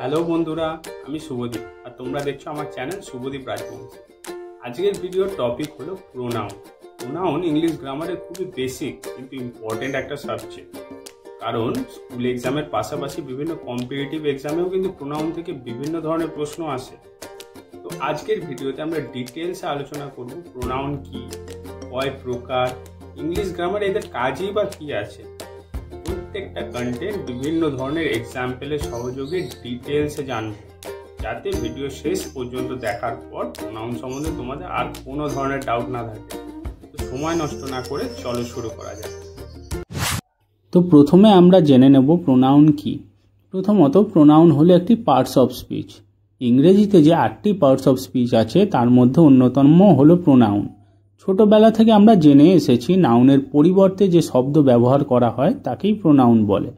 Hello বন্ধুরা, আমি শুভদীপ আর তোমরা দেখছো আমার চ্যানেল শুভদীপ রাজবংশী। আজকের ভিডিওর টপিক হলো প্রোনাউন। প্রোনাউন ইংলিশ গ্রামারের খুবই বেসিক কিন্তু ইম্পর্টেন্ট একটা সাবজেক্ট, কারণ স্কুল এক্সামের পাশাপাশি বিভিন্ন কম্পিটিটিভ এক্সামেও কিন্তু প্রোনাউন থেকে বিভিন্ন ধরনের প্রশ্ন আসে। তো আজকের ভিডিওতে আমরা ডিটেলসে আলোচনা করব প্রোনাউন কি, কয় প্রকার, ইংলিশ গ্রামারে এদের কাজই বা কি আছে। প্রত্যেকটা কন্টেন্ট বিভিন্ন ধরনের এক্সাম্পলের সহযোগে ডিটেলসে জানবে, যাতে ভিডিও শেষ পর্যন্ত দেখার পর প্রোনাউন সম্বন্ধে তোমাদের আর কোনো ধরনের ডাউট না থাকে। তো সময় নষ্ট না করে চলো শুরু করা যাক। তো প্রথমে আমরা জেনে নেব প্রোনাউন কি। প্রথমত, প্রোনাউন হলো একটি পার্টস অফ স্পিচ। ইংরেজিতে যে 8টি পার্টস অফ স্পিচ আছে তার মধ্যে অন্যতম হলো প্রোনাউন। ছোটবেলা থেকে আমরা জেনে এসেছি নাউনের পরিবর্তে যে শব্দ ব্যবহার করা হয় তাকেই প্রোনাউন বলে।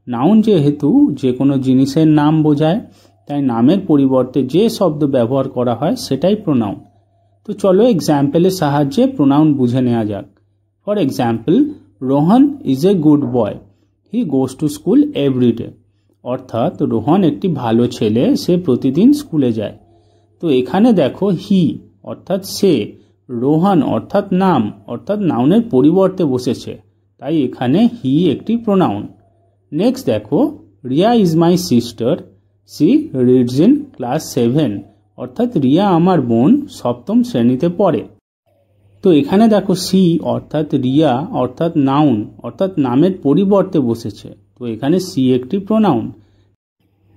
নাউন যেহেতু যে কোনো জিনিসের নাম বোঝায়, তাই নামের পরিবর্তে যে শব্দ ব্যবহার করা হয় সেটাই প্রোনাউন। তো চলো এক্সাম্পলের সাহায্যে প্রোনাউন বুঝে নেওয়া যাক। For example, Rohan is a good boy, he goes to school everyday. অর্থাৎ রোহন একটি ভালো ছেলে, সে প্রতিদিন স্কুলে যায়। তো এখানে দেখো হি অর্থাৎ সে, রোহন অর্থাৎ নাম অর্থাৎ নাউনের পরিবর্তে বসেছে, তাই এখানে হি একটি প্রোনাউন। নেক্সট দেখো, Riya is my sister, she reads in class 7। অর্থাৎ রিয়া আমার বোন, সপ্তম শ্রেণীতে পড়ে। তো এখানে দেখো সি অর্থাৎ রিয়া অর্থাৎ নাউন অর্থাৎ নামের পরিবর্তে বসেছে, তো এখানে সি একটি প্রোনাউন।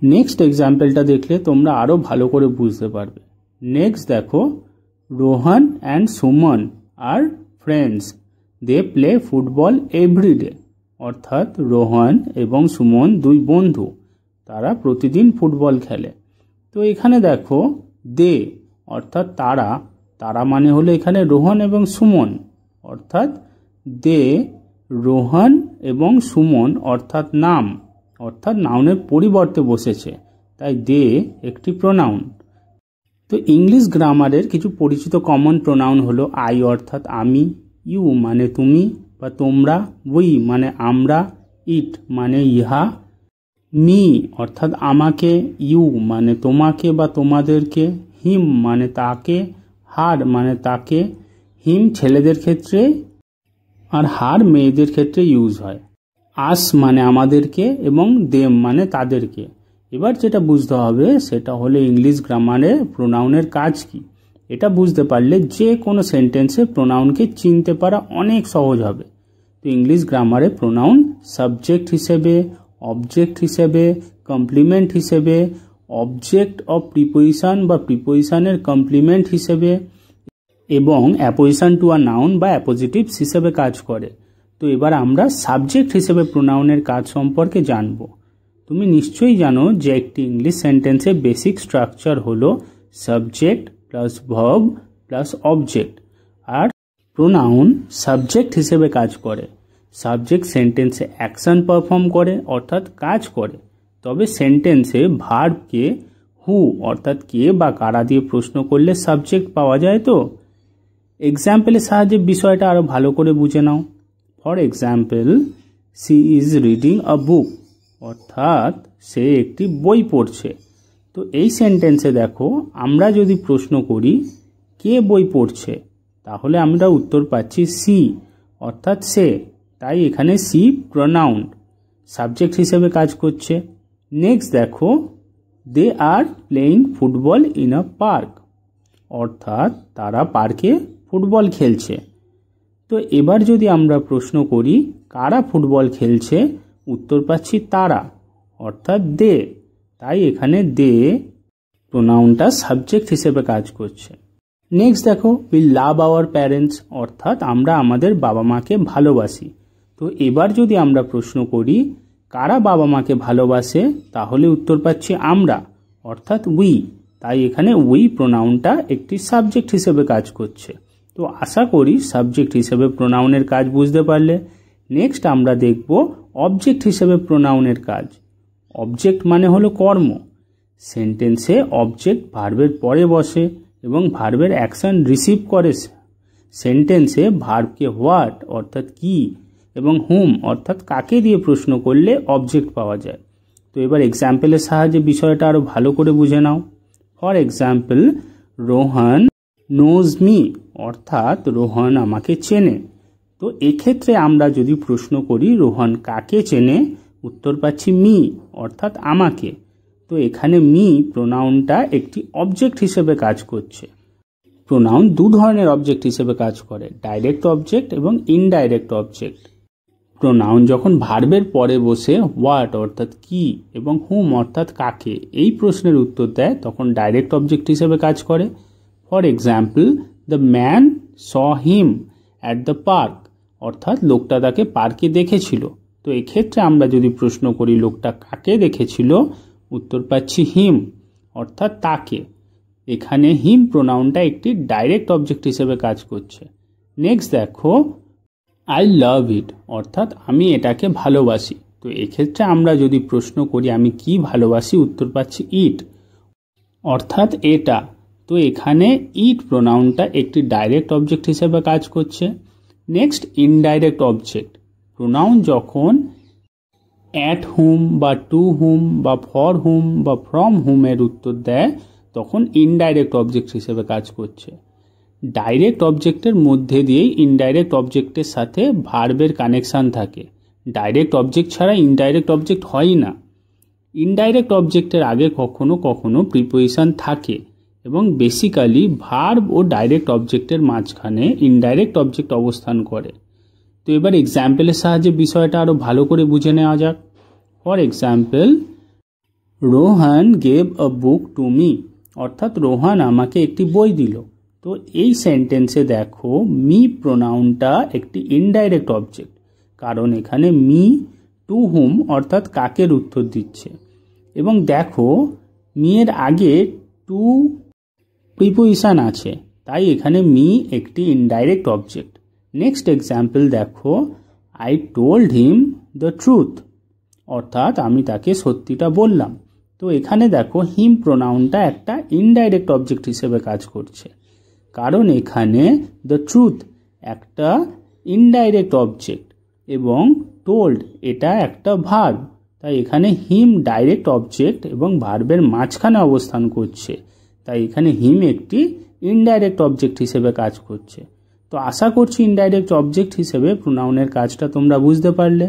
নেক্সট এক্সাম্পলটা দেখলে তোমরা আরও ভালো করে বুঝতে পারবে। নেক্সট দেখো, Rohan and Suman are friends, they play football everyday. অর্থাৎ রোহন এবং সুমন দুই বন্ধু, তারা প্রতিদিন ফুটবল খেলে। তো এখানে দেখো দে অর্থাৎ তারা, তারা মানে হলো এখানে রোহন এবং সুমন। অর্থাৎ দে, রোহন এবং সুমন অর্থাৎ নাম অর্থাৎ নাউনের পরিবর্তে বসেছে, তাই দে একটি প্রোনাউন। তো ইংলিশ গ্রামারের কিছু পরিচিত কমন প্রোনাউন হলো আই অর্থাৎ আমি, ইউ মানে তুমি বা তোমরা, উই মানে আমরা, ইট মানে ইহা, মি অর্থাৎ আমাকে, ইউ মানে তোমাকে বা তোমাদেরকে, হিম মানে তাকে, হার মানে তাকে। হিম ছেলেদের ক্ষেত্রে আর হার মেয়েদের ক্ষেত্রে ইউজ হয়। আস মানে আমাদেরকে এবং দেম মানে তাদেরকে। এবার যেটা বুঝতে হবে সেটা হলো ইংলিশ গ্রামারে প্রোনাউনের কাজ কি। এটা বুঝতে পারলে যে কোনো সেন্টেন্সে প্রোনাউনকে চিনতে পারা অনেক সহজ হবে। তো ইংলিশ গ্রামারে প্রোনাউন সাবজেক্ট হিসেবে, অবজেক্ট হিসেবে, কমপ্লিমেন্ট হিসেবে, অবজেক্ট অফ প্রিপোজিশন বা প্রিপোজিশনের কমপ্লিমেন্ট হিসেবে এবং অ্যাপোজিশন টু আ নাউন বা অ্যাপোজিটিভস হিসেবে কাজ করে। তো এবার আমরা সাবজেক্ট হিসেবে প্রোনাউনের কাজ সম্পর্কে জানব। তুমি নিশ্চয়ই জানো যে একটি ইংলিশ সেন্টেন্সের বেসিক স্ট্রাকচার হলো subject plus verb plus object, আর প্রোনাউন সাবজেক্ট হিসেবে কাজ করে। সাবজেক্ট সেন্টেন্সে অ্যাকশন পারফর্ম করে অর্থাৎ কাজ করে, তবে সেন্টেন্সে ভার্বকে হু অর্থাৎ কে বা কারা দিয়ে প্রশ্ন করলে সাবজেক্ট পাওয়া যায়। তো এক্সাম্পলের সাহায্যে বিষয়টা আরও ভালো করে বুঝে নাও। For example, she is reading a book. অর্থাৎ সে একটি বই পড়ছে। তো এই সেন্টেন্সে দেখো, আমরা যদি প্রশ্ন করি কে বই পড়ছে, তাহলে আমরা উত্তর পাচ্ছি সি অর্থাৎ সে, তাই এখানে সি প্রোনাউন সাবজেক্ট হিসেবে কাজ করছে। নেক্সট দেখো, they are playing football in a park. অর্থাৎ তারা পার্কে ফুটবল খেলছে। তো এবার যদি আমরা প্রশ্ন করি কারা ফুটবল খেলছে, উত্তর পাচ্ছি তারা অর্থাৎ দে, তাই এখানে দে প্রোনাউনটা সাবজেক্ট হিসেবে কাজ করছে। নেক্সট দেখো, উই লাভ আওয়ার প্যারেন্টস। অর্থাৎ আমরা আমাদের বাবা মাকে ভালোবাসি। তো এবার যদি আমরা প্রশ্ন করি কারা বাবা মাকে ভালোবাসে, তাহলে উত্তর পাচ্ছি আমরা অর্থাৎ উই, তাই এখানে উই প্রোনাউনটা একটি সাবজেক্ট হিসেবে কাজ করছে। তো আশা করি সাবজেক্ট হিসেবে প্রোনাউনের কাজ বুঝতে পারলে। নেক্সট আমরা দেখব অবজেক্ট হিসেবে প্রোনাউনের কাজ। অবজেক্ট মানে হলো কর্ম। সেন্টেন্সে অবজেক্ট ভার্বের পরে বসে এবং ভার্বের অ্যাকশন রিসিভ করে। সেন্টেন্সে ভার্বকে হোয়াট অর্থাৎ কি এবং হুম অর্থাৎ কাকে দিয়ে প্রশ্ন করলে অবজেক্ট পাওয়া যায়। তো এবার এক্সাম্পলের সাহায্যে বিষয়টা আরও ভালো করে বুঝে নাও। For example, Rohan knows me, অর্থাৎ রোহন আমাকে চেনে। তো এক্ষেত্রে আমরা যদি প্রশ্ন করি রোহন কাকে চেনে, উত্তর পাচ্ছি মি, অর্থাৎ আমাকে। তো এখানে মি প্রোনাউনটা একটি অবজেক্ট হিসেবে কাজ করছে। প্রোনাউন দু ধরনের অবজেক্ট হিসেবে কাজ করে, ডাইরেক্ট অবজেক্ট এবং ইনডাইরেক্ট অবজেক্ট। প্রোনাউন যখন ভার্বের পরে বসে হোয়াট অর্থাৎ কি এবং হুম অর্থাৎ কাকে এই প্রশ্নের উত্তর দেয়, তখন ডাইরেক্ট অবজেক্ট হিসেবে কাজ করে। For example, the man saw him at the park, অর্থাৎ লোকটা তাকে পার্কে দেখেছিল। তো এক্ষেত্রে আমরা যদি প্রশ্ন করি লোকটা কাকে দেখেছিল, উত্তর পাচ্ছি হিম, অর্থাৎ তাকে। এখানে হিম প্রোনাউনটা একটি ডাইরেক্ট অবজেক্ট হিসেবে কাজ করছে। নেক্সট দেখো, আই লাভ ইট, অর্থাৎ আমি এটাকে ভালোবাসি। তো এক্ষেত্রে আমরা যদি প্রশ্ন করি আমি কি ভালোবাসি, উত্তর পাচ্ছি ইট, অর্থাৎ এটা। তো এখানে ইট প্রোনাউনটা একটি ডাইরেক্ট অবজেক্ট হিসেবে কাজ করছে। Next, indirect object. প্রোনাউন যখন অ্যাট হুম বা টু হুম বা ফর হুম বা ফ্রম হুমের উত্তর দেয়, তখন ইনডাইরেক্ট অবজেক্ট হিসেবে কাজ করছে। ডাইরেক্ট অবজেক্টের মধ্যে দিয়েই ইনডাইরেক্ট অবজেক্টের সাথে ভার্বের কানেকশান থাকে। ডাইরেক্ট অবজেক্ট ছাড়া ইনডাইরেক্ট অবজেক্ট হয়ই না। ইনডাইরেক্ট অবজেক্টের আগে কখনো কখনো প্রিপোজিশন থাকে এবং বেসিক্যালি ভার্ব ও ডাইরেক্ট অবজেক্টের মাঝখানে ইনডাইরেক্ট অবজেক্ট অবস্থান করে। তো এবার এক্সাম্পলের সাহায্যে বিষয়টা আরও ভালো করে বুঝে নেওয়া যাক। For example, Rohan gave a book to me, অর্থাৎ রোহান আমাকে একটি বই দিল। তো এই সেন্টেন্সে দেখো মি প্রোনাউনটা একটি ইনডাইরেক্ট অবজেক্ট, কারণ এখানে মি টু হুম অর্থাৎ কাকের উত্তর দিচ্ছে। এবং দেখো মি এর আগে টু প্রিপোজিশন আছে, তাই এখানে মি একটি ইনডাইরেক্ট অবজেক্ট। নেক্সট এক্সাম্পল দেখো, I told him the truth, অর্থাৎ আমি তাকে সত্যিটা বললাম। তো এখানে দেখো হিম প্রোনাউনটা একটা ইনডাইরেক্ট অবজেক্ট হিসেবে কাজ করছে, কারণ এখানে দ্য ট্রুথ একটা ইনডাইরেক্ট অবজেক্ট এবং টোল্ড এটা একটা ভার্ব। তাই এখানে হিম ডাইরেক্ট অবজেক্ট এবং ভার্বের মাঝখানে অবস্থান করছে, তাই এখানে হিম একটি ইনডাইরেক্ট অবজেক্ট হিসেবে কাজ করছে। তো আশা করছি ইনডাইরেক্ট অবজেক্ট হিসেবে প্রোনাউনের কাজটা তোমরা বুঝতে পারলে।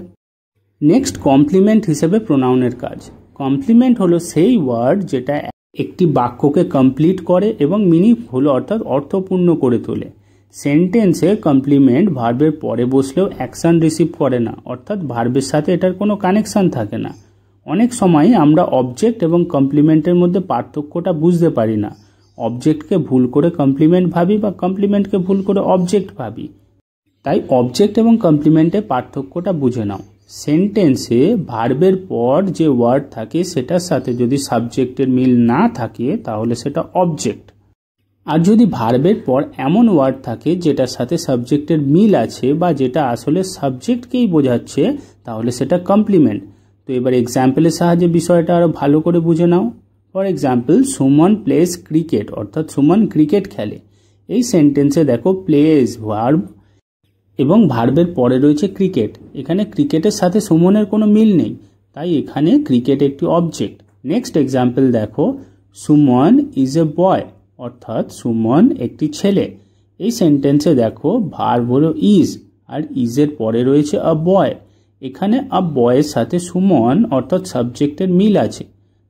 নেক্সট, কমপ্লিমেন্ট হিসেবে প্রোনাউনের কাজ। কমপ্লিমেন্ট হলো সেই ওয়ার্ড যেটা একটি বাক্যকে কমপ্লিট করে এবং মিনিংফুল অর্থাৎ অর্থপূর্ণ করে তোলে। সেন্টেন্সে কমপ্লিমেন্ট ভার্বের পরে বসলেও অ্যাকশন রিসিভ করে না, অর্থাৎ ভার্বের সাথে এটার কোনো কানেকশন থাকে না। অনেক সময় আমরা অবজেক্ট এবং কমপ্লিমেন্টের মধ্যে পার্থক্যটা বুঝতে পারি না। অবজেক্টকে ভুল করে কমপ্লিমেন্ট ভাবি বা কমপ্লিমেন্টকে ভুল করে অবজেক্ট ভাবি। তাই অবজেক্ট এবং কমপ্লিমেন্টের পার্থক্যটা বুঝে নাও। সেন্টেন্সে ভার্বের পর যে ওয়ার্ড থাকে সেটার সাথে যদি সাবজেক্টের মিল না থাকে তাহলে সেটা অবজেক্ট, আর যদি ভার্বের পর এমন ওয়ার্ড থাকে যেটার সাথে সাবজেক্টের মিল আছে বা যেটা আসলে সাবজেক্টকেই বোঝাচ্ছে তাহলে সেটা কমপ্লিমেন্ট। তো এবার এক্সাম্পলের সাহায্যে বিষয়টা আরও ভালো করে বুঝে নাও। For example, Suman plays cricket, অর্থাৎ সুমন ক্রিকেট খেলে। এই সেন্টেন্সে দেখো প্লেজ ভার্ব এবং ভার্বের পরে রয়েছে ক্রিকেট। এখানে ক্রিকেটের সাথে সুমনের কোনো মিল নেই, তাই এখানে ক্রিকেট একটি অবজেক্ট। নেক্সট এক্সাম্পল দেখো, সুমন ইজ এ বয়, অর্থাৎ সুমন একটি ছেলে। এই সেন্টেন্সে দেখো ভার্ব হলো ইজ আর ইজের পরে রয়েছে আ বয়। এখানে আ বয়ের সাথে সুমন অর্থাৎ সাবজেক্টের মিল আছে,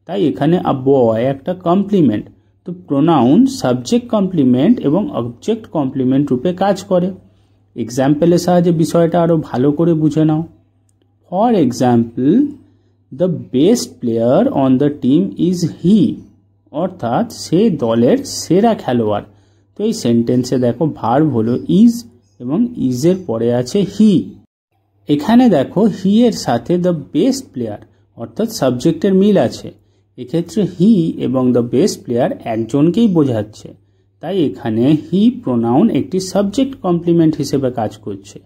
তাই এখানে আ বয় একটা কমপ্লিমেন্ট। তো প্রোনাউন সাবজেক্ট কমপ্লিমেন্ট এবং অবজেক্ট কমপ্লিমেন্ট রূপে কাজ করে। এক্সাম্পলের সাহায্যে বিষয়টা আরও ভালো করে বুঝে নাও। For example, the best player on the team is he, অর্থাৎ সে দলের সেরা খেলোয়াড়। তো এই সেন্টেন্সে দেখো ভার্ব হলো ইজ এবং ইজের পরে আছে হি। এখানে দেখো হি এর সাথে দ্য বেস্ট প্লেয়ার অর্থাৎ সাবজেক্টের মিল আছে। এক্ষেত্রে হি এবং দ্য বেস্ট প্লেয়ার একজনকেই বোঝাচ্ছে, তাই এখানে হি প্রোনাউন একটি সাবজেক্ট কমপ্লিমেন্ট হিসেবে কাজ করছে।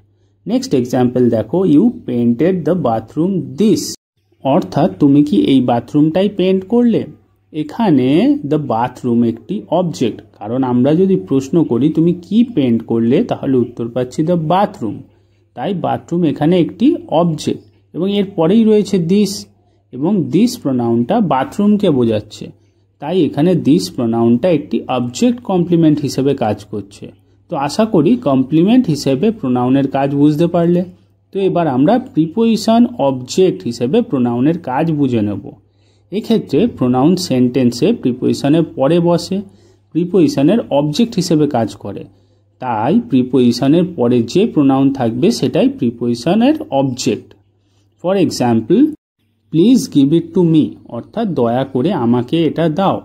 নেক্সট এক্সাম্পল দেখো, you painted the bathroom this, অর্থাৎ তুমি কি এই বাথরুমটাই পেন্ট করলে। এখানে দ্য বাথরুম একটি অবজেক্ট, কারণ আমরা যদি প্রশ্ন করি তুমি কি পেন্ট করলে তাহলে উত্তর পাচ্ছি দ্য বাথরুম, তাই বাথরুম এখানে একটি অবজেক্ট এবং এর পরেই রয়েছে দিস। এবং দিস প্রোনাউনটা বাথরুমকে বোঝাচ্ছে, তাই এখানে দিস প্রোনাউনটা একটি অবজেক্ট কমপ্লিমেন্ট হিসেবে কাজ করছে। তো আশা করি কমপ্লিমেন্ট হিসেবে প্রোনাউনের কাজ বুঝতে পারলে। তো এবার আমরা প্রিপোজিশন অবজেক্ট হিসেবে প্রোনাউনের কাজ বুঝে নেব। এক্ষেত্রে প্রোনাউন সেন্টেন্সে প্রিপোজিশনের পরে বসে, প্রিপোজিশনের অবজেক্ট হিসেবে কাজ করে, তাই প্রিপোজিশনের পরে যে প্রোনাউন থাকবে সেটাই প্রিপোজিশনের object. For example, please give it to me, অর্থাৎ দয়া করে আমাকে এটা দাও।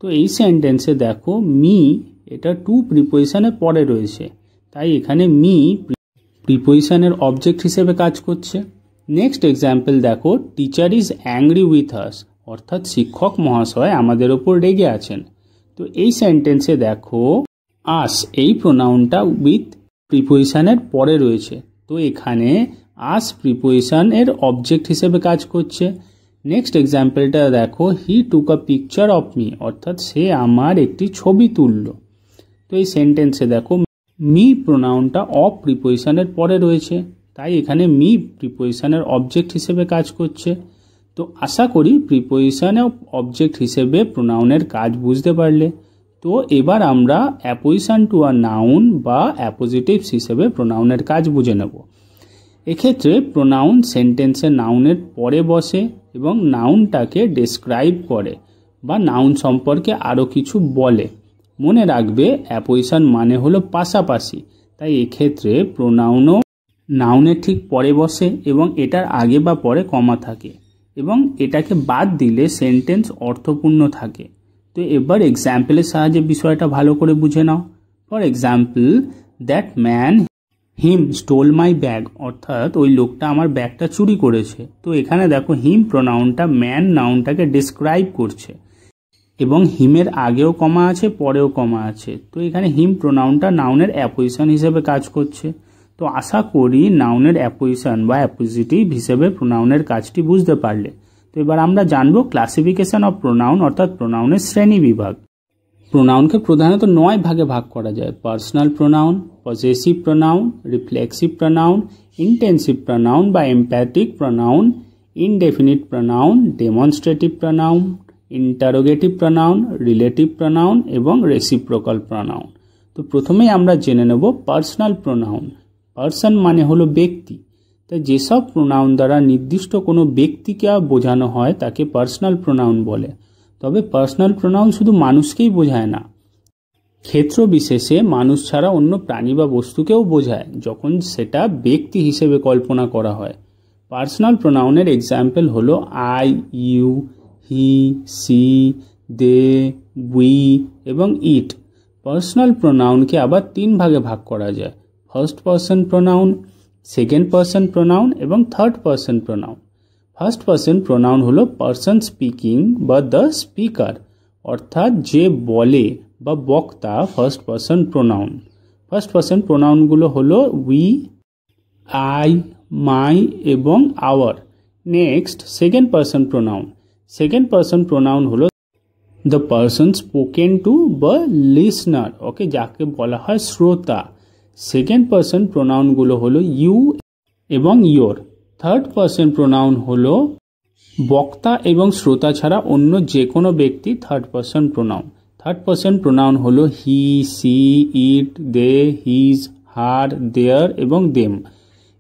তো এই সেন্টেন্সে দেখো মি এটা টু প্রিপোজিশনের পরে রয়েছে, তাই এখানে মি প্রিপোজিশনের অবজেক্ট হিসেবে কাজ করছে। নেক্সট এক্সাম্পল দেখো, teacher is angry with us, অর্থাৎ শিক্ষক মহাশয় আমাদের ওপর রেগে আছেন। তো এই সেন্টেন্সে দেখো আস এই প্রোনাউনটা উইথ প্রিপোজিশনের পরে রয়েছে, তো এখানে আস প্রিপোজিশনের অবজেক্ট হিসেবে কাজ করছে। নেক্সট এক্সাম্পলটা দেখো, হি টুক আ পিকচার অফ মি, অর্থাৎ সে আমার একটি ছবি তুলল। তো এই সেন্টেন্সে দেখো মি প্রোনাউনটা অফ প্রিপোজিশনের পরে রয়েছে, তাই এখানে মি প্রিপোজিশনের অবজেক্ট হিসেবে কাজ করছে। তো আশা করি প্রিপোজিশনের অবজেক্ট হিসেবে প্রোনাউনের কাজ বুঝতে পারলে। তো এবার আমরা অ্যাপোজিশন টু আ নাউন বা অ্যাপোজিটিভস হিসেবে প্রোনাউনের কাজ বুঝে নেব। এক্ষেত্রে প্রোনাউন সেন্টেন্সে নাউনের পরে বসে এবং নাউনটাকে ডেসক্রাইব করে বা নাউন সম্পর্কে আরও কিছু বলে। মনে রাখবে অ্যাপোজিশন মানে হলো পাশাপাশি, তাই এক্ষেত্রে প্রোনাউনও নাউনের ঠিক পরে বসে এবং এটার আগে বা পরে কমা থাকে এবং এটাকে বাদ দিলে সেন্টেন্স অর্থপূর্ণ থাকে। তো এবার এক্সাম্পলের সাহায্যে বিষয়টা ভালো করে বুঝে নাও। For example, that man him stole my bag, অর্থাৎ ওই লোকটা আমার ব্যাগটা চুরি করেছে। তো এখানে দেখো হিম প্রোনাউনটা ম্যান নাউনটাকে ডিসক্রাইব করছে এবং হিমের আগেও কমা আছে পরেও কমা আছে, তো এখানে হিম প্রোনাউনটা নাউনের অ্যাপোজিশন হিসেবে কাজ করছে। তো আশা করি নাউনের অ্যাপোজিশন বা অ্যাপোজিটিভ হিসেবে প্রোনাউনের কাজটি বুঝতে পারলে। তো এবার আমরা জানবো ক্লাসিফিকেশন অফ প্রোনাউন, অর্থাৎ প্রোনাউনের শ্রেণী বিভাগ। প্রোনাউনকে প্রধানত 9 ভাগে ভাগ করা যায়: personal pronoun, possessive pronoun, reflexive pronoun, intensive pronoun বা emphatic pronoun, indefinite pronoun, demonstrative pronoun, interrogative pronoun, relative pronoun এবং রেসিপ্রোকাল প্রোনাউন। তো প্রথমেই আমরা জেনে নেব পার্সোনাল প্রোনাউন। পার্সন মানে হলো ব্যক্তি, তাই যেসব প্রোনাউন দ্বারা নির্দিষ্ট কোনো ব্যক্তিকে বোঝানো হয় তাকে পার্সোনাল প্রোনাউন বলে। তবে পার্সোনাল প্রোনাউন শুধু মানুষকেই বোঝায় না, ক্ষেত্র বিশেষে মানুষ ছাড়া অন্য প্রাণী বা বস্তুকেও বোঝায় যখন সেটা ব্যক্তি হিসেবে কল্পনা করা হয়। পার্সোনাল প্রোনাউনের এক্সাম্পল হলো I, you, he, she, they, we এবং ইট। পার্সোনাল প্রোনাউনকে আবার 3 ভাগে ভাগ করা যায়: first person pronoun, second person pronoun এবং third person pronoun. First person pronoun হলো পার্সন স্পিকিং বা দ্য স্পিকার, অর্থাৎ যে বলে বা বক্তা first person pronoun. First person প্রোনাউনগুলো হলো উই, আই, মাই এবং our. Next second person pronoun. Second person pronoun হলো দ্য পার্সন স্পোকেন টু বা লিসনার, ওকে, যাকে বলা হয় শ্রোতা। সেকেন্ড পার্সন প্রোনাউনগুলো হলো ইউ এবং ইয়োর। থার্ড পার্সন প্রোনাউন হলো বক্তা এবং শ্রোতা ছাড়া অন্য যে কোনো ব্যক্তি third person pronoun. Third person pronoun হলো হি, সি, ইট, দে, হিজ, হার, দেয়ার এবং দেম।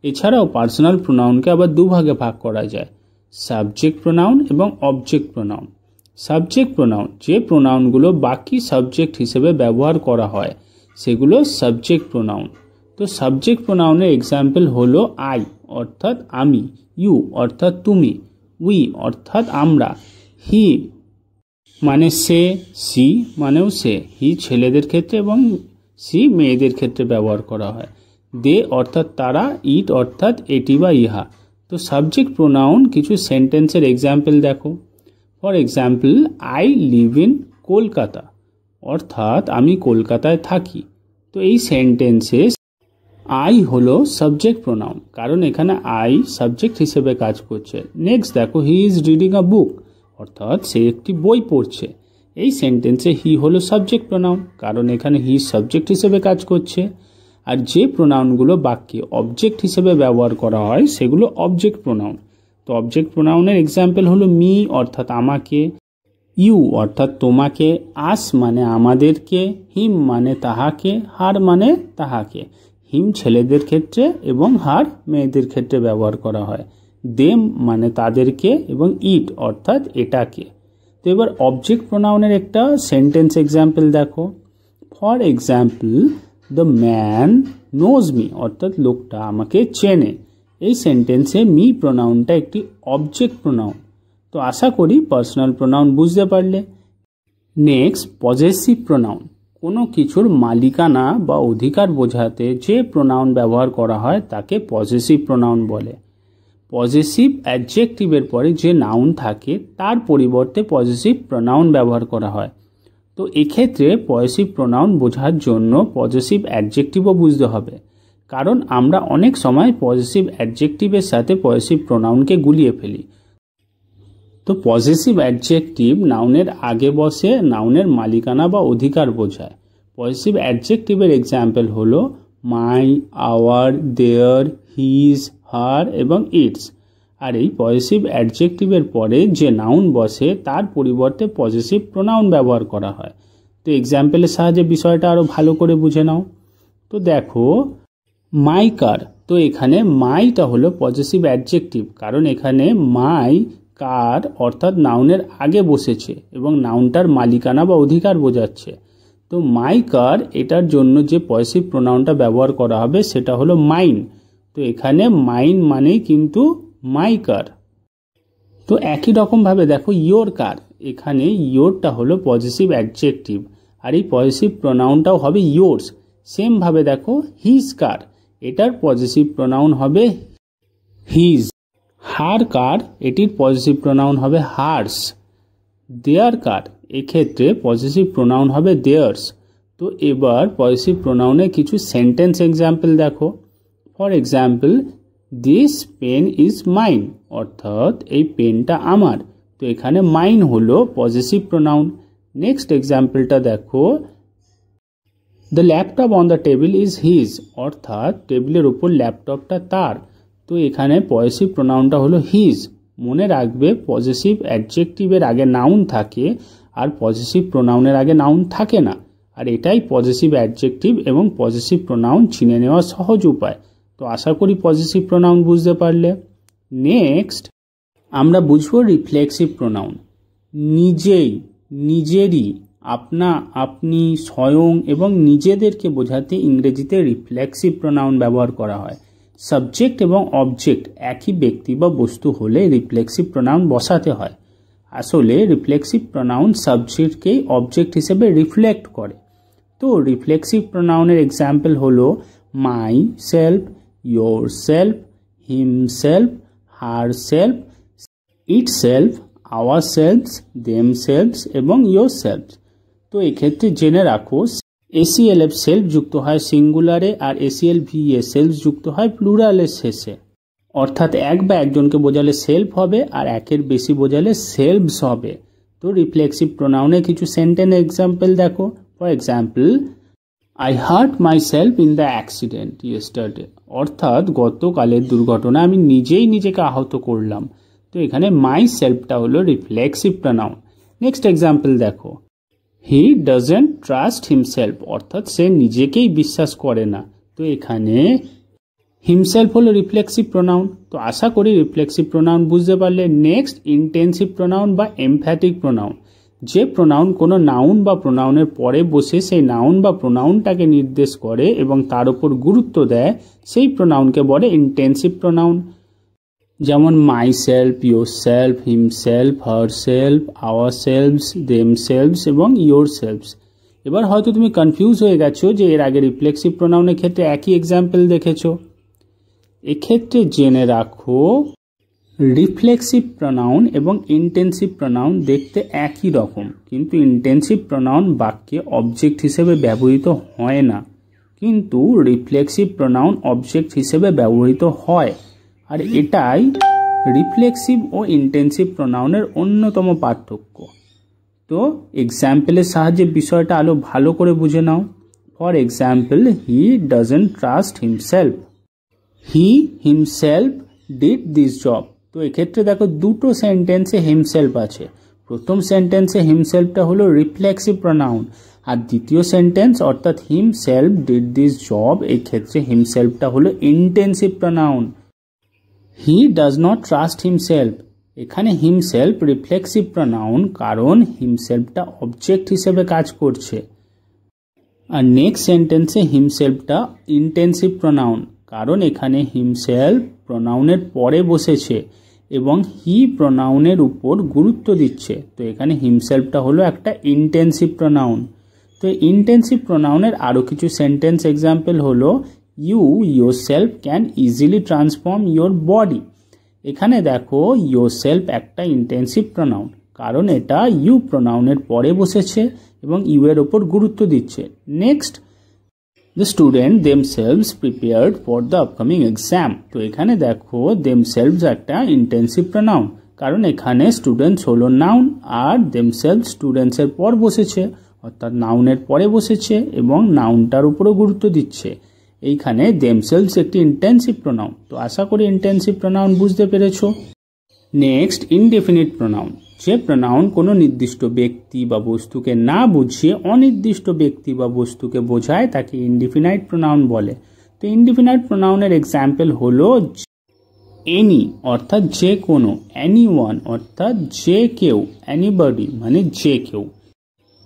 এছাড়াও পার্সোনাল প্রোনাউনকে আবার 2 ভাগে ভাগ করা যায়: সাবজেক্ট প্রোনাউন এবং অবজেক্ট প্রোনাউন। সাবজেক্ট প্রোনাউন যে প্রোনাউনগুলো বাকি সাবজেক্ট হিসেবে ব্যবহার করা হয় সেগুলো সাবজেক্ট প্রোনাউন। তো সাবজেক্ট প্রোনাউনের এক্সাম্পল হলো আই অর্থাৎ আমি, ইউ অর্থাৎ তুমি, উই অর্থাৎ আমরা, হি মানে সে, সি মানেও সে, হি ছেলেদের ক্ষেত্রে এবং সি মেয়েদের ক্ষেত্রে ব্যবহার করা হয়, দে অর্থাৎ তারা, ইট অর্থাৎ এটি বা ইহা। তো সাবজেক্ট প্রোনাউন কিছু সেন্টেন্সের এক্সাম্পল দেখো। For example, I live in Kolkata, অর্থাৎ আমি কলকাতায় থাকি। তো এই সেন্টেন্সে আই হলো সাবজেক্ট প্রোনাউন, কারণ এখানে আই সাবজেক্ট হিসেবে কাজ করছে। নেক্সট দেখো, he is reading a book, অর্থাৎ সে একটি বই পড়ছে। এই সেন্টেন্সে হি হলো সাবজেক্ট প্রোনাউন, কারণ এখানে হি সাবজেক্ট হিসেবে কাজ করছে। আর যে প্রোনাউনগুলো বাক্যে অবজেক্ট হিসেবে ব্যবহার করা হয় সেগুলো অবজেক্ট প্রোনাউন। তো অবজেক্ট প্রোনাউনের এক্সাম্পল হলো মি অর্থাৎ আমাকে, ইউ অর্থাৎ তোমাকে, আস মানে আমাদেরকে, হিম মানে তাহাকে, হার মানে তাহাকে। হিম ছেলেদের ক্ষেত্রে এবং হার মেয়েদের ক্ষেত্রে ব্যবহার করা হয়। দেম মানে তাদেরকে এবং ইট অর্থাৎ এটাকে। তো এবার অবজেক্ট প্রোনাউনের একটা সেন্টেন্স এক্সাম্পল দেখো। For example, the man nose me অর্থাৎ লোকটা আমাকে চেনে। এই সেন্টেন্সে মি প্রোনাউনটা একটি অবজেক্ট প্রোনাউন। তো আশা করি পার্সোনাল প্রোনাউন বুঝতে পারলে। Next, possessive pronoun. কোনো কিছুর মালিকানা বা অধিকার বোঝাতে যে প্রোনাউন ব্যবহার করা হয় তাকে পজেসিভ প্রোনাউন বলে। পজেসিভ অ্যাডজেক্টিভের পরে যে নাউন থাকে তার পরিবর্তে পজেসিভ প্রোনাউন ব্যবহার করা হয়। তো এক্ষেত্রে পজেসিভ প্রোনাউন বোঝার জন্য পজেসিভ অ্যাডজেক্টিভও বুঝতে হবে, কারণ আমরা অনেক সময় পজেসিভ অ্যাডজেক্টিভের সাথে পজেসিভ প্রোনাউনকে গুলিয়ে ফেলি। তো পজেসিভ অ্যাডজেক্টিভ নাউনের আগে বসে নাউনের মালিকানা বা অধিকার বোঝায়। পজেসিভ অ্যাডজেক্টিভের এক্সাম্পল হলো মাই, আওয়ার, দেয়ার, হিজ, হার এবং ইটস। আর এই পজেসিভ অ্যাডজেক্টিভের পরে যে নাউন বসে তার পরিবর্তে পজেসিভ প্রোনাউন ব্যবহার করা হয়। তো এক্সাম্পলের সাহায্যে বিষয়টা আরও ভালো করে বুঝে নাও। তো দেখো, মাই কার। তো এখানে মাইটা হলো পজেসিভ অ্যাডজেক্টিভ, কারণ এখানে মাই কার অর্থাৎ নাউনের আগে বসেছে এবং নাউনটার মালিকানা বা অধিকার বোঝাচ্ছে। তো মাই কার এটার জন্য যে পজেসিভ প্রোনাউনটা ব্যবহার করা হবে সেটা হলো মাইন। তো এখানে মাইন মানেই কিন্তু মাই কার। তো একই রকমভাবে দেখো ইয়োর কার। এখানে ইয়োরটা হলো পজেসিভ অ্যাডজেক্টিভ আর এই পজেসিভ প্রোনাউনটাও হবে ইয়োর্স। সেমভাবে দেখো হিজ কার, এটার পজেসিভ প্রোনাউন হবে হিজ। হার কার, এটির পজেসিভ প্রোনাউন হবে হার্স। দেয়ার কার, এক্ষেত্রে পজেসিভ প্রোনাউন হবে দেয়ার্স। তো এবার পজেসিভ প্রোনাউনে কিছু সেন্টেন্স এক্সাম্পল দেখো। For example, this pen is mine অর্থাৎ এই পেনটা আমার। তো এখানে মাইন হলো পজেসিভ প্রোনাউন। নেক্সট এক্সাম্পলটা দেখো, the laptop on the table is his অর্থাৎ টেবিলের উপর ল্যাপটপটা তার। তো এখানে পজেসিভ প্রোনাউনটা হলো হিজ। মনে রাখবে পজেসিভ অ্যাডজেক্টিভের আগে নাউন থাকে আর পজেসিভ প্রোনাউনের আগে নাউন থাকে না। আর এটাই পজেসিভ অ্যাডজেক্টিভ এবং পজেসিভ প্রোনাউন চিনে নেওয়ার সহজ উপায়। তো আশা করি পজেসিভ প্রোনাউন বুঝতে পারলে। নেক্সট আমরা বুঝবো রিফ্লেক্সিভ প্রোনাউন। নিজেই, নিজেরই, আপনা, আপনি, স্বয়ং এবং নিজেদেরকে বোঝাতে ইংরেজিতে রিফ্লেক্সিভ প্রোনাউন ব্যবহার করা হয়। সাবজেক্ট এবং অবজেক্ট একই ব্যক্তি বা বস্তু হলে রিফ্লেক্সিভ প্রোনাউন বসাতে হয়। আসলে রিফ্লেক্সিভ প্রোনাউন সাবজেক্টকেই অবজেক্ট হিসেবে রিফ্লেক্ট করে। তো রিফ্লেক্সিভ প্রোনাউনের এক্সাম্পল হলো myself, yourself, himself, herself, itself, ourselves, themselves এবং ইয়োর সেলফ। তো এক্ষেত্রে জেনে রাখো এসিএলএফ সেলফ যুক্ত হয় সিঙ্গুলারে আর এসিএলভিএ সেলফ যুক্ত হয় প্লুরালের শেষে। অর্থাৎ এক বা একজনকে বোঝালে সেলফ হবে আর একের বেশি বোঝালে সেলফস হবে। তো রিফ্লেক্সিভ প্রোনাউনে কিছু সেন্টেন্স এক্সাম্পল দেখো। For example, I hurt my self in the accident yesterday অর্থাৎ গতকালের দুর্ঘটনায় আমি নিজেই নিজেকে আহত করলাম। তো এখানে মাই সেলফটা হলো রিফ্লেক্সিভ প্রোনাউন। নেক্সট এক্সাম্পল দেখো, হি ডাজন্ট ট্রাস্ট হিমসেলফ অর্থাৎ সে নিজেকেই বিশ্বাস করে না। তো এখানে হিমসেলফ হলো রিফ্লেক্সিভ প্রোনাউন। তো আশা করি রিফ্লেক্সিভ প্রোনাউন বুঝতে পারলে। নেক্সট ইন্টেন্সিভ প্রোনাউন বা এমফ্যাটিক প্রোনাউন। যে প্রোনাউন কোনো নাউন বা প্রোনাউনের পরে বসে সেই নাউন বা প্রোনাউনটাকে নির্দেশ করে এবং তার উপর গুরুত্ব দেয় সেই প্রোনাউনকে বলে ইন্টেন্সিভ প্রোনাউন। যেমন myself, yourself, himself, herself, ourselves, themselves এবং ইয়োর সেলফস। এবার হয়তো তুমি কনফিউজ হয়ে গেছো যে এর আগে রিফ্লেক্সিভ প্রোনাউনের ক্ষেত্রে একই এক্সাম্পল দেখেছো। এক্ষেত্রে জেনে রাখো রিফ্লেক্সিভ প্রোনাউন এবং ইন্টেন্সিভ প্রোনাউন দেখতে একই রকম, কিন্তু ইন্টেন্সিভ প্রোনাউন বাক্যে অবজেক্ট হিসেবে ব্যবহৃত হয় না, কিন্তু রিফ্লেক্সিভ প্রোনাউন অবজেক্ট হিসেবে ব্যবহৃত হয়। আর এটাই রিফ্লেক্সিভ ও ইন্টেন্সিভ প্রোনাউনের অন্যতম পার্থক্য। তো এক্সাম্পলের সাহায্যে বিষয়টা আরো ভালো করে বুঝে নাও। For example, he doesn't trust himself, he himself did this job তো এক্ষেত্রে দেখো দুটো সেন্টেন্সে হিমসেলফ আছে। প্রথম সেন্টেন্সে হিমসেলফটা হলো রিফ্লেক্সিভ প্রোনাউন, আর দ্বিতীয় সেন্টেন্স অর্থাৎ হিমসেলফ ডিড দিস জব, এই ক্ষেত্রে হিমসেলফটা হলো intensive pronoun. He does not trust himself, এখানে হিমসেলফ রিফ্লেক্সিভ প্রোনাউন, কারণ হিমসেলফটা অবজেক্ট হিসেবে কাজ করছে। আর নেক্সট সেন্টেন্সে হিমসেলফটা ইন্টেন্সিভ প্রোনাউন, কারণ এখানে হিমসেলফ প্রোনাউনের পরে বসেছে এবং হি প্রোনাউনের উপর গুরুত্ব দিচ্ছে। তো এখানে হিমসেলফটা হলো একটা ইন্টেন্সিভ প্রোনাউন। তো ইন্টেন্সিভ প্রোনাউনের আরও কিছু সেন্টেন্স এক্সাম্পল হলো you yourself can easily transform your body. এখানে দেখো ইয়োরসেলফ একটা ইন্টেন্সিভ প্রোনাউন, কারণ এটা ইউ প্রোনাউনের পরে বসেছে এবং ইউ এর ওপর গুরুত্ব দিচ্ছে। Next, the student themselves prepared for the upcoming exam. তো এখানে দেখো দেমসেলভস একটা ইন্টেন্সিভ প্রোনাউন, কারণ এখানে স্টুডেন্টস হলো নাউন আর দেমসেলভস স্টুডেন্টসের পর বসেছে, অর্থাৎ নাউনের পরে বসেছে এবং নাউনটার উপরও গুরুত্ব দিচ্ছে। এইখানে দেমসেলভস একটি ইন্টেন্সিভ প্রোনাউন। তো আশা করি ইন্টেন্সিভ প্রোনাউন বুঝতে পেরেছো। নেক্সট, ইনডেফিনিট প্রোনাউন, যে প্রোনাউন কোনো নির্দিষ্ট ব্যক্তি বা বস্তুকে না বুঝিয়ে অনির্দিষ্ট ব্যক্তি বা বস্তুকে বোঝায় তাকে ইনডিফিনাইট প্রোনাউন বলে। তো ইনডিফিনাইট প্রোনাউনের এক্সাম্পল হলো এনি অর্থাৎ যে কোনো, এনিওয়ান অর্থাৎ যে কেউ, এনিবডি মানে যে কেউ,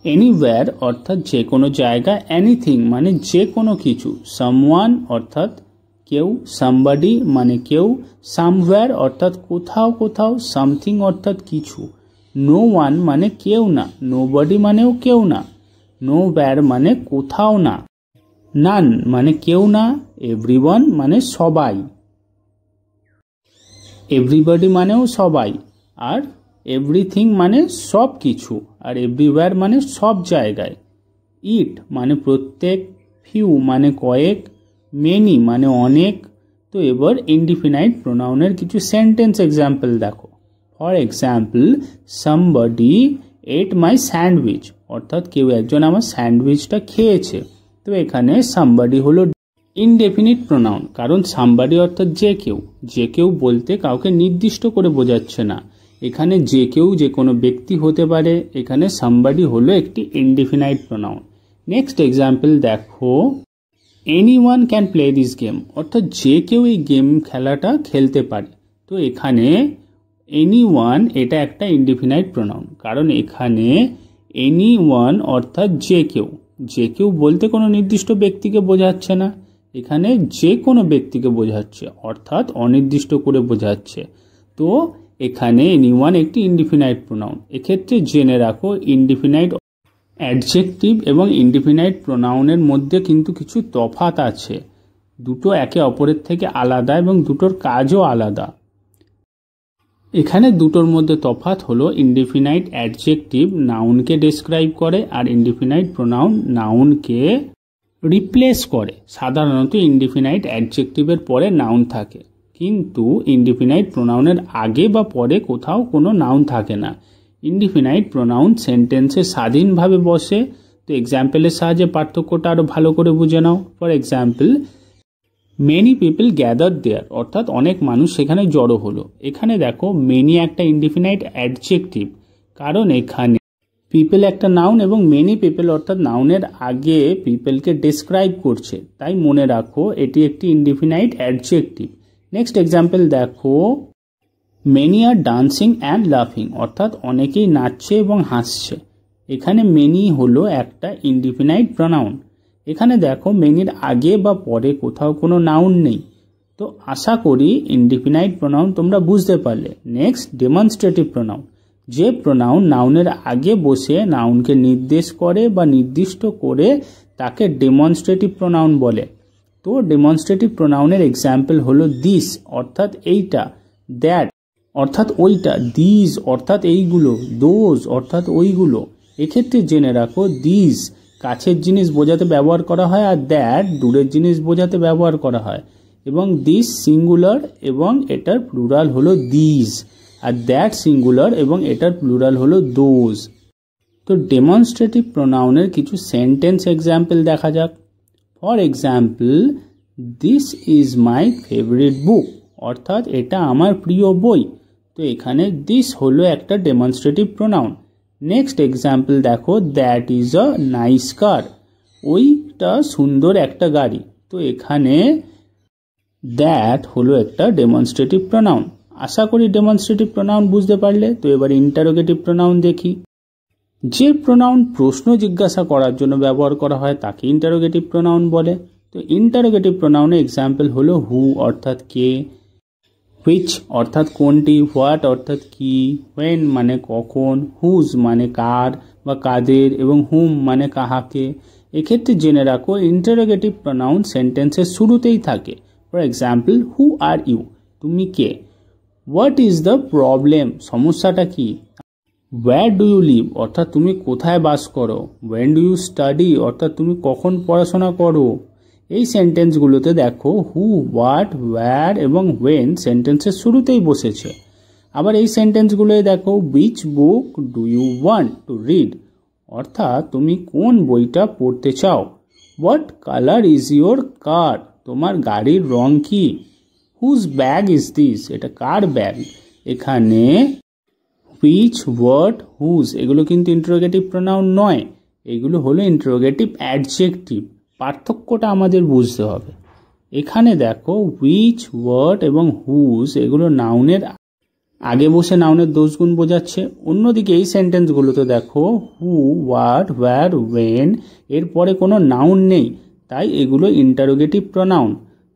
এনিওয়্যার অর্থাৎ যে কোনো জায়গা, এনিথিং মানে যে কোনো কিছু, সামওয়ান অর্থাৎ কেউ, সামবডি মানে কেউ, সামওয়্যার অর্থাৎ কোথাও কোথাও, সামথিং অর্থাৎ কিছু, নো ওয়ান মানে কেউ না, নোবডি মানেও কেউ না, নোওয়্যার মানে কোথাও না, নান মানে কেউ না, এভরিওয়ান মানে সবাই, এভরিবডি মানেও সবাই, আর এভরিথিং মানে সব কিছু, আর এভরিওয়্যার মানে সব জায়গায়, ইট মানে প্রত্যেক, ফিউ মানে কয়েক, মেনি মানে অনেক। তো এবার ইনডিফিনাইট প্রোনাউনের কিছু সেন্টেন্স এক্সাম্পল দেখো। For example, somebody at my sandwich, অর্থাৎ কেউ একজন আমার স্যান্ডউইচটা খেয়েছে। তো এখানে সামবডি হলো ইনডেফিনিট প্রোনাউন, কারণ সামবডি অর্থাৎ যে কেউ বলতে কাউকে নির্দিষ্ট করে বোঝাচ্ছে না। এখানে যে কেউ যে কোনো ব্যক্তি হতে পারে, এখানে সামবডি হলো একটি ইনডিফিনাইট প্রোনাউন। নেক্সট এক্সাম্পল দেখো, anyone can play this game, অর্থাৎ যে কেউ এই গেম খেলাটা খেলতে পারে। তো এখানে এনিওয়ান এটা একটা ইনডিফিনাইট প্রোনাউন, কারণ এখানে এনিওয়ান অর্থাৎ যে কেউ বলতে কোনো নির্দিষ্ট ব্যক্তিকে বোঝাচ্ছে না, এখানে যে কোনো ব্যক্তিকে বোঝাচ্ছে, অর্থাৎ অনির্দিষ্ট করে বোঝাচ্ছে। তো এখানে এনিওয়ান একটি ইনডিফিনাইট প্রোনাউন। এক্ষেত্রে জেনে রাখো ইনডিফিনাইট অ্যাডজেক্টিভ এবং ইনডিফিনাইট প্রোনাউনের মধ্যে কিন্তু কিছু তফাৎ আছে, দুটো একে অপরের থেকে আলাদা এবং দুটোর কাজও আলাদা। এখানে দুটোর মধ্যে তফাৎ হলো ইনডিফিনাইট অ্যাডজেক্টিভ নাউনকে ডেসক্রাইব করে আর ইনডিফিনাইট প্রোনাউন নাউনকে রিপ্লেস করে। সাধারণত ইনডিফিনাইট অ্যাডজেক্টিভের পরে নাউন থাকে, কিন্তু ইনডিফিনাইট প্রোনাউনের আগে বা পরে কোথাও কোনো নাউন থাকে না। ইনডিফিনাইট প্রোনাউন সেন্টেন্সে স্বাধীনভাবে বসে। তো এক্সাম্পলের সাহায্যে পার্থক্যটা আরও ভালো করে বুঝে নাও। For example, many people gather there, অর্থাৎ অনেক মানুষ সেখানে জড়ো হলো। এখানে দেখো মেনি একটা ইনডিফিনাইট অ্যাডজেক্টিভ, কারণ এখানে পিপল একটা নাউন এবং মেনি পিপল অর্থাৎ নাউনের আগে পিপলকে ডেসক্রাইব করছে, তাই মনে রাখো এটি একটি ইনডিফিনাইট অ্যাডজেক্টিভ। নেক্সট এক্সাম্পল দেখো, মেনি আর ডান্সিং অ্যান্ড লাফিং, অর্থাৎ অনেকেই নাচছে এবং হাসছে। এখানে মেনি হলো একটা ইনডিফিনাইট প্রোনাউন। এখানে দেখো মেনির আগে বা পরে কোথাও কোনো নাউন নেই। তো আশা করি ইনডিফিনাইট প্রোনাউন তোমরা বুঝতে পারলে। নেক্সট, ডেমনস্ট্রেটিভ প্রোনাউন, যে প্রোনাউন নাউনের আগে বসে নাউনকে নির্দেশ করে বা নির্দিষ্ট করে তাকে ডেমনস্ট্রেটিভ প্রোনাউন বলে। তো ডেমনস্ট্রেটিভ প্রোনাউনের এক্সাম্পল হলো দিস অর্থাৎ এইটা, দ্যাট অর্থাৎ ওইটা, দিস অর্থাৎ এইগুলো, দোজ অর্থাৎ ওইগুলো। এক্ষেত্রে জেনে রাখো দিস কাছের জিনিস বোঝাতে ব্যবহার করা হয় আর দ্যাট দূরের জিনিস বোঝাতে ব্যবহার করা হয়, এবং দিস সিঙ্গুলার এবং এটার প্লুরাল হলো দিস, আর দ্যাট সিঙ্গুলার এবং এটার প্লুরাল হলো দোজ। তো ডেমনস্ট্রেটিভ প্রোনাউনের কিছু সেন্টেন্স এক্সাম্পল দেখা যাক। For example, this is my favourite বুক, অর্থাৎ এটা আমার প্রিয় বই। তো এখানে দিস হলো একটা ডেমনস্ট্রেটিভ প্রোনাউন। নেক্সট এক্সাম্পল দেখো, দ্যাট ইজ আ নাইস কার, ওইটা সুন্দর একটা গাড়ি। তো এখানে দ্যাট হলো একটা ডেমনস্ট্রেটিভ প্রোনাউন। আশা করি ডেমনস্ট্রেটিভ প্রোনাউন বুঝতে পারলে। তো এবার ইন্টারোগেটিভ প্রোনাউন দেখি। যে প্রোনাউন প্রশ্ন জিজ্ঞাসা করার জন্য ব্যবহার করা হয় তাকে ইন্টারোগেটিভ প্রোনাউন বলে। তো ইন্টারোগেটিভ প্রোনাউনের এক্সাম্পল হলো হু অর্থাৎ কে, হুইচ অর্থাৎ কোনটি, হোয়াট অর্থাৎ কি, হোয়েন মানে কখন, হুজ মানে কার বা কাদের, এবং হুম মানে কাহাকে। এক্ষেত্রে জেনে রাখো ইন্টারোগেটিভ প্রোনাউন সেন্টেন্সের শুরুতেই থাকে। For example, who are you, তুমি কে। হোয়াট ইজ দ্য প্রবলেম, সমস্যাটা কি। ওয়্যার ডু ইউ লিভ অর্থাৎ তুমি কোথায় বাস করো। ওয়েন ডু ইউ স্টাডি অর্থাৎ তুমি কখন পড়াশোনা করো। এই সেন্টেন্সগুলোতে দেখো হু, হোয়াট, ওয়্যার এবং ওয়েন সেন্টেন্সের শুরুতেই বসেছে। আবার এই সেন্টেন্সগুলোয় দেখো which book do you want to read অর্থাৎ তুমি কোন বইটা পড়তে চাও। What colour is your car, তোমার গাড়ির রং কি। হুজ ব্যাগ ইজ দিস, এটা কার ব্যাগ। এখানে হুইচ, হোয়াট, হুজ এগুলো কিন্তু ইন্টারোগেটিভ প্রোনাউন নয়, এগুলো হলো ইন্টারোগেটিভ অ্যাডজেক্টিভ। পার্থক্যটা আমাদের বুঝতে হবে। এখানে দেখো হুইচ, হোয়াট এবং হুজ এগুলো নাউনের আগে বসে নাউনের দোষগুণ বোঝাচ্ছে। অন্যদিকে এই সেন্টেন্সগুলোতে দেখো হু, হোয়াট, হোয়ার, ওয়েন এরপরে কোনো নাউন নেই, তাই এগুলো ইন্টারোগেটিভ প্রোনাউন।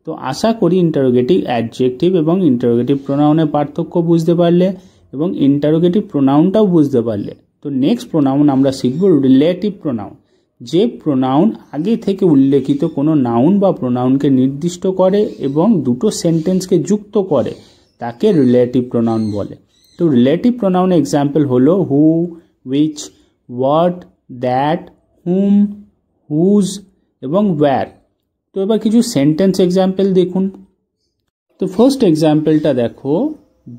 তো আশা করি ইন্টারোগেটিভ অ্যাডজেক্টিভ এবং ইন্টারোগেটিভ প্রোনাউনের পার্থক্য বুঝতে পারলে এবং ইন্টারোগেটিভ প্রোনাউনটাও বুঝতে পারলে। তো নেক্সট প্রোনাউন আমরা শিখব রিলেটিভ প্রোনাউন। যে প্রোনাউন আগে থেকে উল্লেখিত কোনো নাউন বা প্রোনাউনকে নির্দিষ্ট করে এবং দুটো সেন্টেন্সকে যুক্ত করে তাকে রিলেটিভ প্রোনাউন বলে। তো রিলেটিভ প্রোনাউনের এক্সাম্পল হলো who, which, what, that, whom, whose এবং ওয়্যার। তো এবার কিছু সেন্টেন্স এক্সাম্পল দেখুন। তো ফার্স্ট এক্সাম্পলটা দেখো,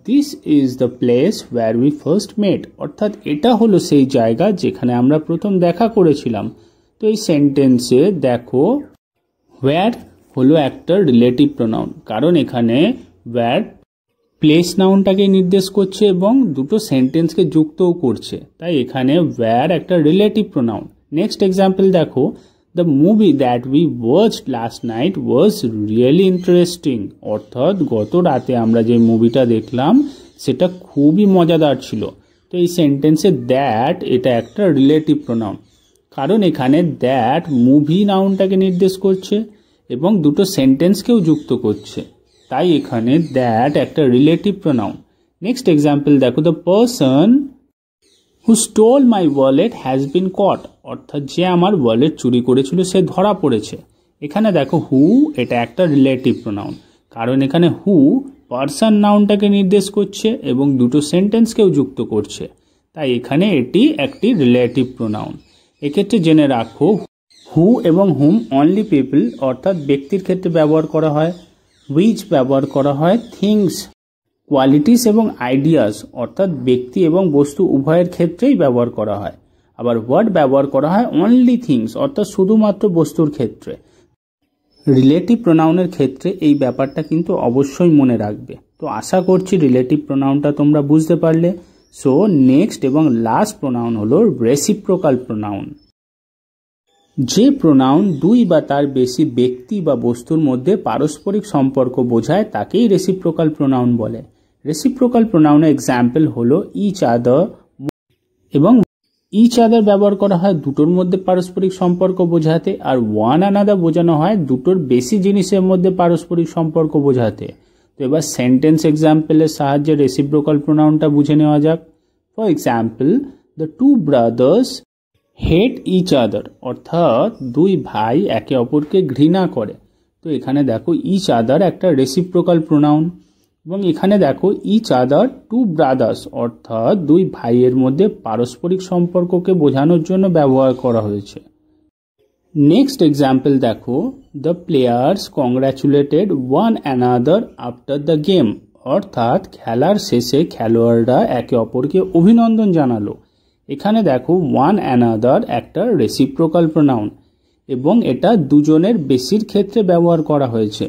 this is the place where we first met অর্থাৎ এটা হলো সেই জায়গা যেখানে আমরা প্রথম দেখা করেছিলাম। তো এই সেন্টেন্সে দেখো ওয়্যার হলো একটা রিলেটিভ প্রোনাউন, কারণ এখানে ওয়্যার প্লেস নাউনটাকে নির্দেশ করছে এবং দুটো সেন্টেন্সকে যুক্তও করছে, তাই এখানে ওয়্যার একটা রিলেটিভ প্রোনাউন। নেক্সট এক্সাম্পল দেখো, the movie that we watched last night was really interesting অর্থাৎ গত রাতে আমরা যে মুভিটা দেখলাম সেটা খুবই মজাদার ছিল। তো এই সেন্টেন্সে দ্যাট এটা একটা রিলেটিভ প্রোনাউন, কারণ এখানে দ্যাট মুভি নাউনটাকে নির্দেশ করছে এবং দুটো সেন্টেন্সকেও যুক্ত করছে, তাই এখানে দ্যাট একটা রিলেটিভ প্রোনাউন। নেক্সট এক্সাম্পল দেখো, the person who stole my wallet has been caught অর্থাৎ যে আমার ওয়ালেট চুরি করেছিল সে ধরা পড়েছে। এখানে দেখো হু এটা একটা রিলেটিভ প্রোনাউন, কারণ এখানে হু পারসন নাউনটাকে নির্দেশ করছে এবং দুটো সেন্টেন্সকেও যুক্ত করছে, তাই এখানে এটি একটি রিলেটিভ প্রোনাউন। এক্ষেত্রে জেনে রাখো হু এবং হুম অনলি পিপল অর্থাৎ ব্যক্তির ক্ষেত্রে ব্যবহার করা হয়, হুইচ ব্যবহার করা হয় থিংস, কোয়ালিটিস এবং আইডিয়াস অর্থাৎ ব্যক্তি এবং বস্তু উভয়ের ক্ষেত্রেই ব্যবহার করা হয়। আবার হোয়াট ব্যবহার করা হয় অনলি থিংস অর্থাৎ শুধুমাত্র বস্তুর ক্ষেত্রে। রিলেটিভ প্রোনাউনের ক্ষেত্রে এই ব্যাপারটা কিন্তু অবশ্যই মনে রাখবে। তো আশা করছি রিলেটিভ প্রোনাউনটা তোমরা বুঝতে পারলে। সো নেক্সট এবং লাস্ট প্রোনাউন হলো রেসিপ্রোকাল প্রোনাউন। যে প্রোনাউন দুই বা তার বেশি ব্যক্তি বা বস্তুর মধ্যে পারস্পরিক সম্পর্ক বোঝায় তাকেই রেসিপ্রোকাল প্রোনাউন বলে। রেসিপ্রোকাল প্রোনাউনের এক্সাম্পল হলো ইচ আদার এবং ইচ আদার ব্যবহার করা হয় দুটোর মধ্যে পারস্পরিক সম্পর্ক বোঝাতে, আর ওয়ান আনাদার বোঝানো হয় দুটোর বেশি জিনিসের মধ্যে পারস্পরিক সম্পর্ক বোঝাতে। তো এবার সেন্টেন্স এক্সাম্পলের সাহায্যে রেসিপ্রোকাল প্রোনাউনটা বুঝে নেওয়া যাক। For example, the two brothers hate each other অর্থাৎ দুই ভাই একে অপরকে ঘৃণা করে। তো এখানে দেখো ইচ আদার একটা রেসিপ্রোকাল প্রোনাউন এবং এখানে দেখো ইচ আদার টু ব্রাদার্স অর্থাৎ দুই ভাইয়ের মধ্যে পারস্পরিক সম্পর্ককে বোঝানোর জন্য ব্যবহার করা হয়েছে। নেক্সট এক্সাম্পল দেখো, the players congratulated one another after the game অর্থাৎ খেলার শেষে খেলোয়াড়রা একে অপরকে অভিনন্দন জানালো। এখানে দেখো ওয়ান অ্যানাদার একটা রেসিপ্রোকাল প্রোনাউন এবং এটা দুজনের বেশির ক্ষেত্রে ব্যবহার করা হয়েছে,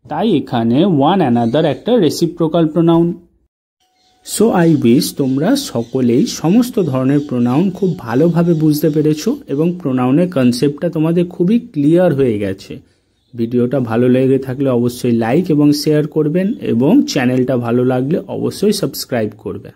তাই এখানে ওয়ান অ্যানাদার একটা reciprocal pronoun. So I wish তোমরা সকলেই সমস্ত ধরনের প্রোনাউন খুব ভালোভাবে বুঝতে পেরেছো এবং প্রোনাউনের কনসেপ্টটা তোমাদের খুবই ক্লিয়ার হয়ে গেছে। ভিডিওটা ভালো লেগে থাকলে অবশ্যই লাইক এবং শেয়ার করবেন এবং চ্যানেলটা ভালো লাগলে অবশ্যই সাবস্ক্রাইব করবে।